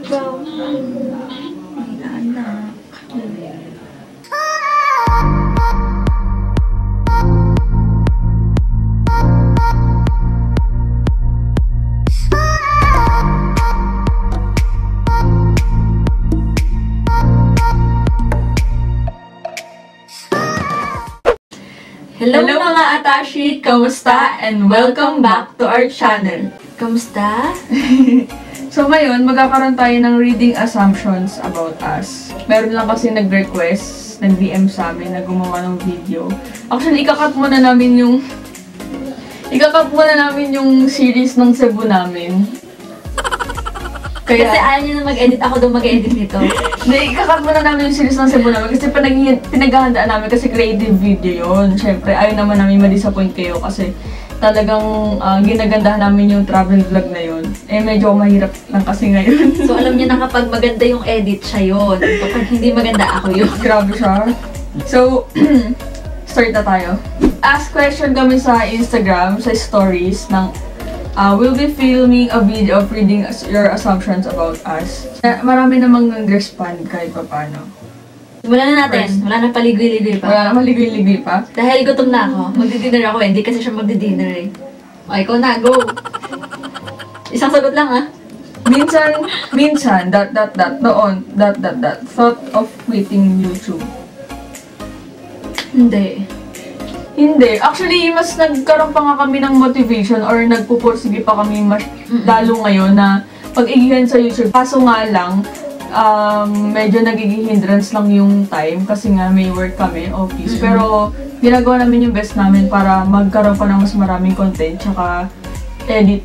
Wow. May anak. Hello mga Atashi! Kamusta? And welcome back to our channel! Kamusta? So ngayon, magkakaroon tayo ng reading assumptions about us. Meron lang kasi nag-request, nag-DM sa amin na gumawa ng video. Actually, ikakat muna namin yung series ng Cebu namin. Kasi ayaw niyo na mag-edit, ako daw mag-edit nito. Hindi, ikakat muna namin yung series ng Cebu namin kasi pinaghahandaan namin kasi creative video yun. Siyempre, ayaw naman namin ma-disappoint kayo kasi talagang ginagandahan namin yung travel vlog na yun. Eh, medyo mahirap lang kasi ngayon. So, alam niyo na kapag maganda yung edit, siya yun. Kapag hindi maganda, ako yun. Grabe siya. So, start na tayo. Ask question kami sa Instagram, sa stories ng we'll be filming a video of reading your assumptions about us. Marami namang nag-respond kahit pa paano. Wala na natin. Wala na paligoy-ligoy pa. Wala na maligoy-ligoy pa. Dahil gutom na ako. Magdi-dinner ako eh. Hindi kasi siya magdi-dinner eh. O, ikaw na. Go! Isang sagot lang ah. Minsan, noon, thought of quitting YouTube. Hindi. Actually, mas nagkaroon pa nga kami ng motivation or nagpupursige pa kami mas lalo ngayon na pag-igihan sa YouTube. Kaso nga lang, medyo nagiging hindrance lang yung time kasi nga may work kami, office. Pero ginagawa namin yung best namin para magkaroon pa ng mas maraming content tsaka edit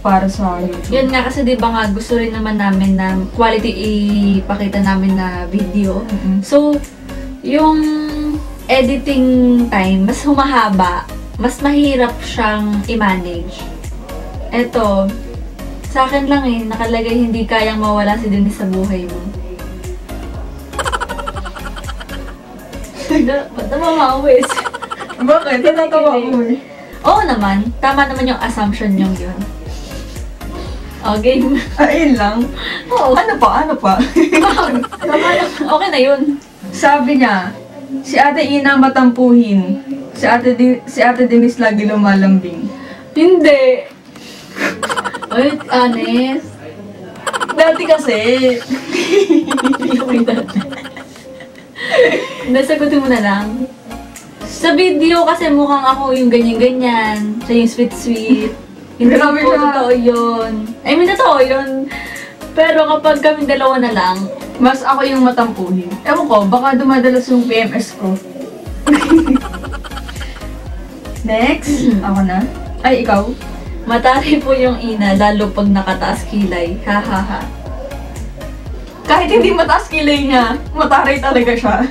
para sa YouTube. Yun nga kasi diba nga gusto rin naman namin na quality ipakita namin na video. So, yung editing time, mas humahaba, mas mahirap siyang i-manage. Eto, sa akin lang eh, nakalagay hindi kayang mawala si Denise sa buhay mo. Ba't naman mawis? Bakit? Tinatawa mo eh. Oo naman, tama naman yung assumption yung yun. O, game. Ayun lang? Oo. Ano pa? Okay na yun. Sabi niya, si Ate Ina matampuhin. Si Ate Denise lagi lumalambing. Hindi. Ay, honest. Dati kasi. Nasagutin mo na lang. Sa video kasi mukhang ako yung ganyan-ganyan. Siya yung sweet-sweet. Hindi Grabe po siya. totoo yun. I mean, totoo yun. Pero kapag kami dalawa na lang, Mas ako yung matampuhin. Ewan ko, baka dumadalas yung PMS ko. Next. Ako na. Ay, ikaw. matari po yung ina, lalo pag nakataas kilay. Ha ha ha. Kahit hindi mataas kilay niya, mataray talaga siya.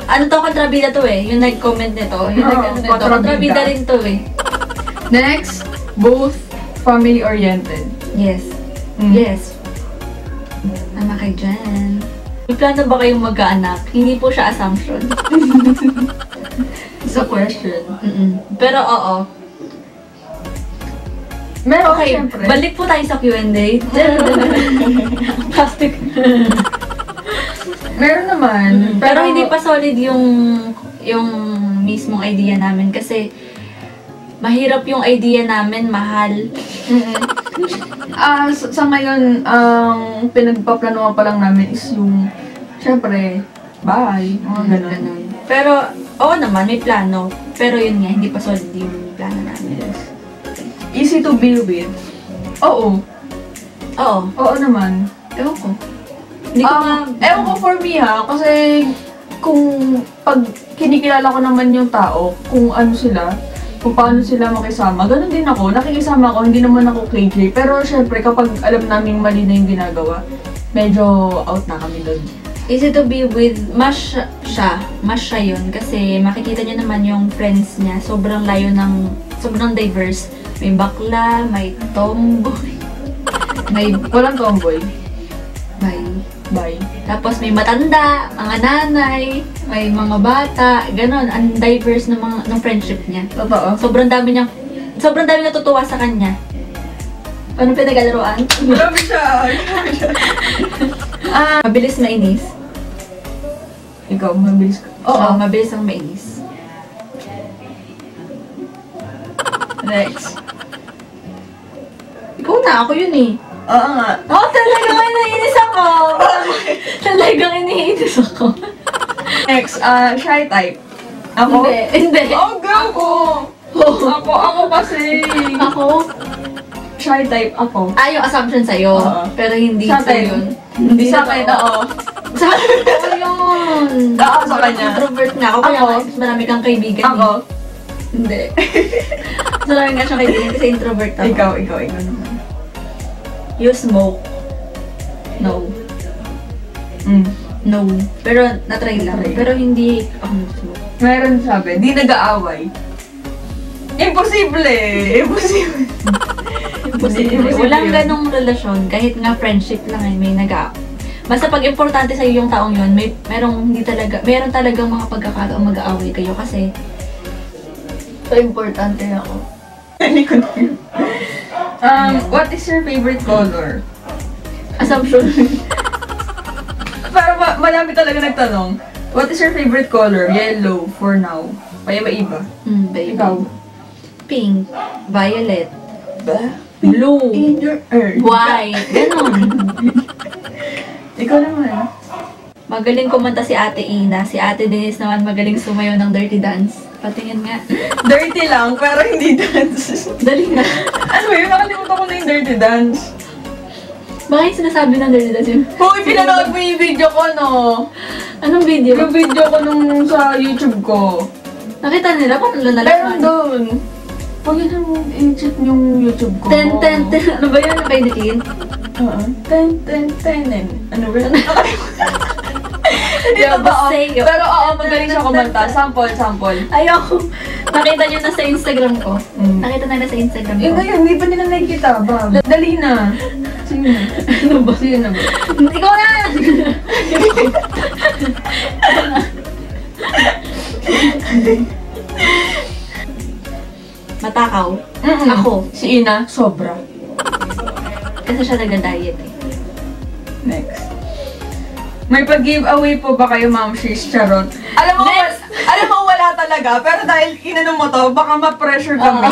Ano to, kontrabida to eh. Yung nag-comment nito. Yung nag-ano nito. Kontrabida rin to eh. Next, both family-oriented. Yes. Yes. Tama kayo dyan. May plano ba kayong magkaanak? Hindi po siya assumption. It's a question. Pero oo. Meron Okay, syempre. balik po tayo sa Q&A. Plastic. Meron naman. Pero hindi pa solid yung mismong idea namin kasi mahirap yung idea namin, mahal. Sa ngayon, ang pinagpaplanuhan pa lang namin is yung, syempre, bahay, mga ganun. Pero, oo naman, may plano. Pero yun nga, hindi pa solid yung plano namin. Yes. Easy to be with. Oo. Oo. Oo naman. Ewan ko. Hindi ko Ewan ko for me ha, kasi kung pag kinikilala ko naman yung tao, kung ano sila, kung paano sila makisama, ganun din ako. Nakikisama ako, hindi naman ako KJ. Pero syempre, kapag alam naming mali na yung ginagawa, medyo out na kami doon. Easy to be with, mas siya yun. Kasi makikita niyo naman yung friends niya, sobrang layo sobrang diverse. May bakla, may tomboy, may Walang tomboy. Bye. Tapos may matanda, mga nanay, may mga bata, ganon. Ang diverse ng friendship niya. Totoo. Sobrang dami natutuwa sa kanya. Paano pinag-alaroan? Grabe siya. Mabilis mainis. Ikaw, mabilis ka. Oo, mabilis ang mainis. Next. Ikaw na, ako yun eh. Oo nga. Talagang iniinis ako. Talagang iniinis ako. Next, shy type. Ako? Hindi. Oh, girl ko! Ako kasi. Ako? Shy type ako. Yung assumption sa'yo. Oo. Pero hindi Sa sa'yo akin. yun. Hindi sa akin, oo. Sa akin ako yun. Oo, sa kanya. Introvert nga ako. Kaya Ako. mas marami kang kaibigan. Ako. Hindi. Mas marami nga siyang kaibigan kasi introvert ako. Ikaw naman. You smoke. No. No. Pero natry lang. Natry. Pero hindi ako nag-smoke. Meron sabi, di nag-aaway. Imposible! Imposible! Imposible. Walang ganong relasyon. Kahit nga friendship lang may basta pag importante sa'yo yung taong yun, meron talagang mga pagkakataong mag-aaway kayo kasi so importante ako. Hindi ko na yun. What is your favorite color? Assumption. Pero marami talaga nagtanong. What is your favorite color? Yellow, for now. Paiba-iba. Baby. Ikaw? Pink, violet, Ba? blue, In your earth. white, ganon. Ikaw naman. Magaling kumanta si Ate Ina. Si Ate Denise naman magaling sumayaw ng dirty dance. Patingin nga. Dirty lang, pero hindi dance. Dali na. Ano yun? Nakalimutan ko na yung dirty dance. Bakit sinasabi ng dirty dance yun? Hoy, pinanood mo yung video ko, no? Anong video? Yung video ko nung sa YouTube ko. Nakita nila? Paano nila Meron nalaman? doon. Pag yun ang i-check yung YouTube ko. 10. Ano ba yun? Ano ba yun? Oo. 10. Ano ba yun? Hindi Yeah, totoo. say it. Pero oo, magaling siya kumanta. Sample. Ayoko. Nakita nyo na sa Instagram ko. Nakita nila sa Instagram Eh ko. ngayon, hindi pa nila nakikita, ba? Dali na. Sino na? Ano ba? Sino na ba? Ikaw na! Matakaw. Ako. Si Ina, sobra. Kasi siya nag-diet eh. Next. May pag-giveaway po ba kayo, Ma'am Shish? Charot. Next! Alam mo, wala talaga. Pero dahil inano mo to, baka ma-pressure kami.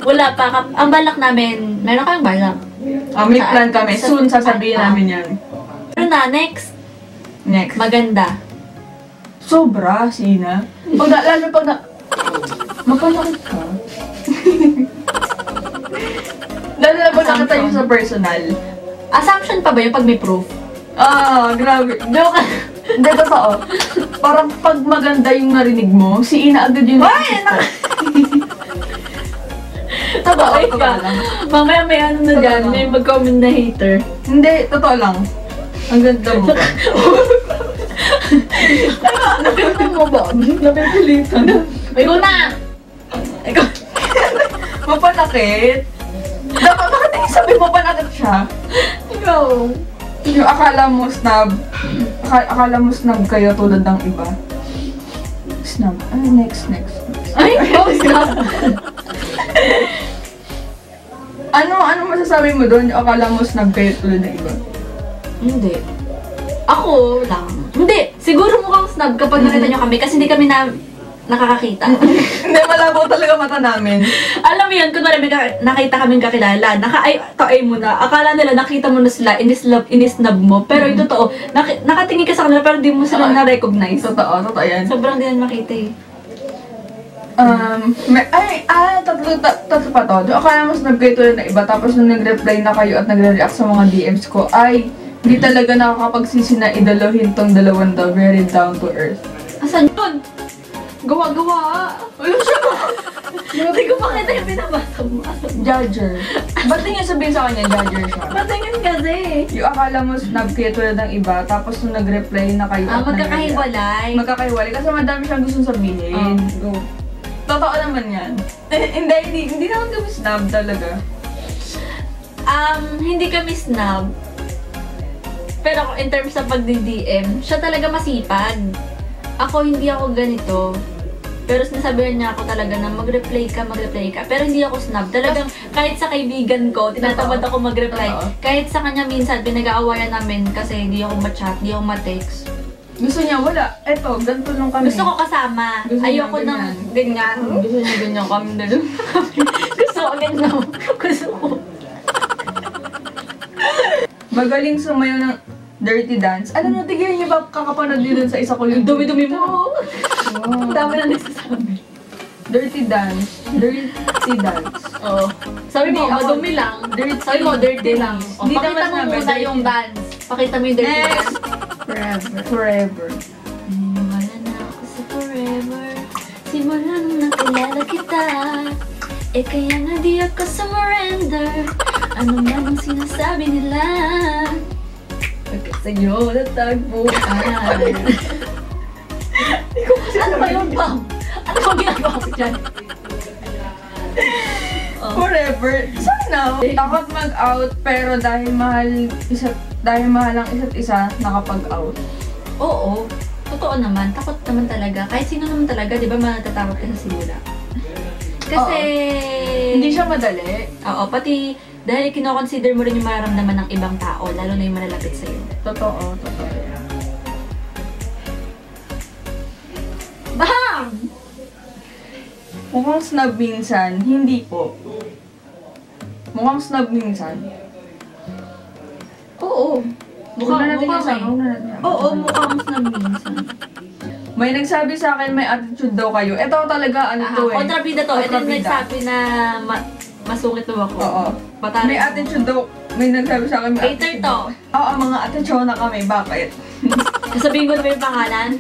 Wala pa. Ang balak namin, meron kang balak. May plan kami. Soon, sasabihin namin yan. Pero na, next. Next. Maganda. Sobra, si Ina. Lalo pag na... Mapalakit ka. Lalo na pag nakita yun sa personal. Assumption pa ba yung pag may proof? Grabe. Joke. Hindi, totoo. Parang pag maganda yung narinig mo, si Ina agad yung... Totoo ka. lang. Mamaya may ano na Totoo dyan, lang. may mag-comment na hater. Hindi, totoo lang. Ang ganda mo. Nakita mo ba? Napipilitan. Ikaw na! Ikaw. Mapanakit. Dapat, bakit yung sabi mapanakit siya? Ikaw. Yung akala mo snob kayo tulad ng iba. Snob. Next. Ay, ikaw na. Ano masasabi mo doon? Yung akala mo snob kayo tulad ng iba? Hindi. Ako lang. Hindi. Siguro mukhang snob kapag nakita nyo kami kasi hindi kami nakakakita. Hindi, malabo talaga mata namin. Alam mo yun, kunwari may nakita kaming kakilala, ay mo na, akala nila nakita mo na sila, inisnub mo, pero yung totoo, nakatingin ka sa kanila pero di mo sila na-recognize. Totoo yan. Sobrang di na makita eh. Tatlo pa to. Yung akala mo snob kayo tulad ng iba, tapos nung nag-reply na kayo at nagre-react sa mga DMs ko, ay, hindi talaga nakakapagsisi na idalohin tong dalawang daw, very down to earth. Asan yun? Gawa-gawa. Ayun siya ba? Hindi ko makita yung binabasa mo. Judger. Ba't niya sabihin sa kanya, judger siya? Patingin kasi. Yung akala mo snob kayo tulad ng iba, tapos nung nag-reply na kayo at Magkakahiwalay. magkakahiwalay kasi madami siyang gustong sabihin. Go. Totoo naman yan. Hindi naman kami snob talaga. Hindi kami snob. Pero in terms sa pagdi-DM, siya talaga masipag. Ako, hindi ako ganito. Pero sinasabihan niya ako talaga na mag-reply ka. Pero hindi ako snob. Talagang kahit sa kaibigan ko, tinatamad ako mag-reply. Kahit sa kanya minsan, pinag-aawayan namin kasi hindi ako ma-chat, hindi ako ma-text. Gusto niya, wala. Eto, ganito lang kami. Gusto ko kasama. Gusto niya Ayoko ng ganyan. Gusto niya ganyan kami na lang. Gusto ko ganyan. Gusto ko. Magaling sumayo ng dirty dance. Alam mo, tigyan niyo ba kakapanood niyo dun sa isa ko yung Dumi-dumi mo. Wow. Ang dami na nagsasabi. Dirty dance. Dirty dance. Oo. Sabi mo, Hindi, ako- madumi lang. Dirty Sabi mo, dirty lang. O, Hindi pakita naman mo sabi, muna dirty. yung dance. Pakita mo yung dirty Next! dance. Forever. Wala na ako sa forever. Simula nung nakilala kita. Eh kaya nga di ako surrender. Ano man ang sinasabi nila. Pagkat sa'yo natagpuan. Ano ba yun, Pam? Ano ba ginagawa ko dyan? Oh. Forever. Sana. Takot mag-out pero dahil mahal ang isa't isa, nakapag-out. Oo. Totoo naman. Takot naman talaga. Kahit sino naman talaga, di ba matatakot ka sa simula? Kasi... Hindi siya madali. Oo, pati dahil kinoconsider mo rin yung mararamdaman ng ibang tao, lalo na yung malalapit sa'yo. Totoo. Bam! Mukhang snob minsan, hindi po. Mukhang snob minsan. Oo. Huwag na natin Mukhang isama, eh. huwag na natin. Oo, mukhang snob minsan. May nagsabi sa akin may attitude daw kayo. Ito talaga ano to eh. Kontrabida to. Ito yung Kontrabida. nagsabi na masungit daw ako. Oo. Patalo. May attitude daw. May nagsabi sa akin may Hater to. Oo, mga attitude na kami. Bakit? Sasabihin ko na ba yung pangalan?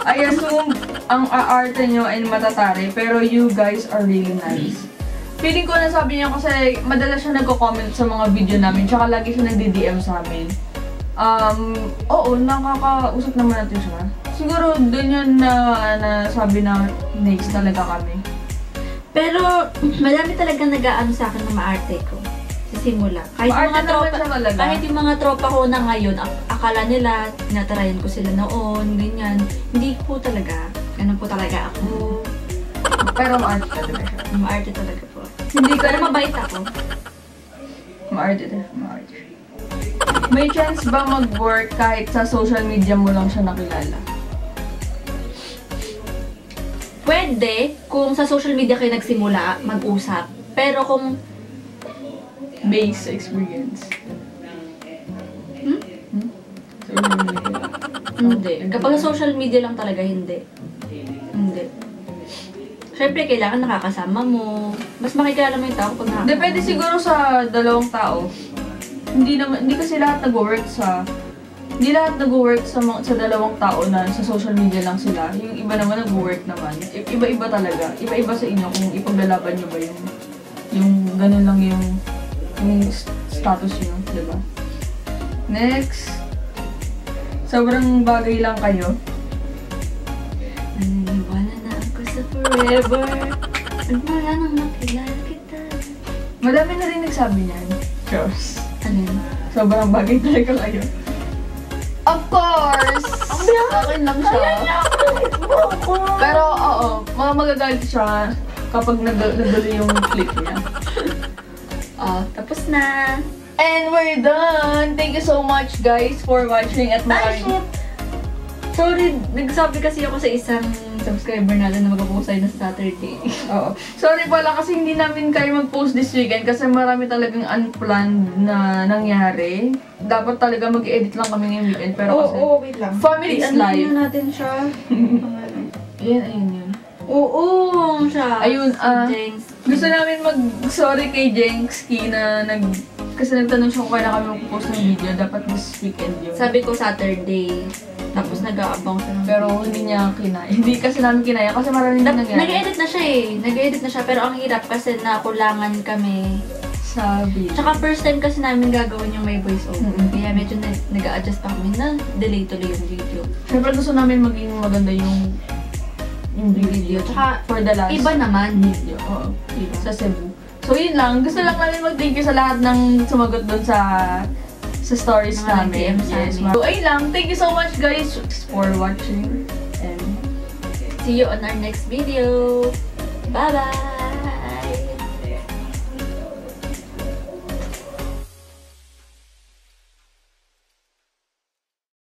I assume ang aarte nyo ay matatari, pero you guys are really nice. Feeling ko na sabi niya kasi madalas siya nagko-comment sa mga video namin, tsaka lagi siya nagdi-DM sa amin. Oo, nakakausap naman natin siya. Siguro dun yun na sabi na next talaga kami. Pero madami talaga nag-aano sa akin ng maarte ko. Sa simula. Kahit yung Maarte mga naman tropa, siya talaga. kahit yung mga tropa ko na ngayon, akala nila, tinatarayan ko sila noon, ganyan. Hindi po talaga. Ganun po talaga ako. Pero maarte talaga siya. Maarte talaga po. Hindi ka Pero mabait ako. Maarte talaga, maarte. May chance ba mag-work kahit sa social media mo lang siya nakilala? Pwede, kung sa social media kayo nagsimula, mag-usap. Pero kung Base experience. Social media. hindi. Kapag sa social media lang talaga, hindi. Hindi. Siyempre, kailangan nakakasama mo. Mas makikilala mo yung tao kapag nakakasama. Depende siguro sa dalawang tao. Hindi kasi lahat nag-work sa sa dalawang tao na sa social media lang sila. Yung iba naman nag-work naman. Iba-iba talaga. Iba-iba sa inyo kung ipaglalaban nyo ba yung ganun lang yung status nyo, di ba? Next. Sobrang bagay lang kayo. Naniniwala na ako sa forever. At wala nang makilala kita. Madami na rin nagsabi niyan. Diyos. Ano yun? Sobrang bagay talaga kayo. Of course! Akin lang siya. Pero oo, magagalit siya kapag nagdali yung clip niya. Tapos na. And we're done! Thank you so much guys for watching at maraming... Sorry, nagsabi kasi ako sa isang subscriber natin na mag-post tayo na Saturday. Oo. Sorry pala kasi hindi namin kayo mag-post this weekend kasi marami talagang unplanned na nangyari. Dapat talaga mag-edit lang kami ngayong weekend pero kasi... wait lang. Family is life. Ano natin siya? Ayun yun. Oo, siya. Ayun, Si Jenks. Gusto namin mag-sorry kay Jenkski na kasi nagtanong siya kung kailan kami mag-post ng video. Dapat this weekend yun. Sabi ko Saturday. Tapos nag-aabang siya ng Pero hindi niya kinaya. Hindi kasi namin kinaya kasi maraming nangyari. Nag-edit na siya eh. Nag-edit na siya. Pero ang hirap kasi nakulangan kami. Sabi. Tsaka first time kasi namin gagawin yung may voice over. Kaya medyo nag-a-adjust pa kami na delay tuloy yung video. Siyempre gusto namin maging maganda yung video. Tsaka for the last iba naman. video. Oo. Sa Cebu. So yun lang. Gusto lang namin mag-thank you sa lahat ng sumagot doon sa stories Mga namin. nag-DM sa amin. So ayun lang. Thank you so much guys for watching. And See See you on our next video. Bye-bye!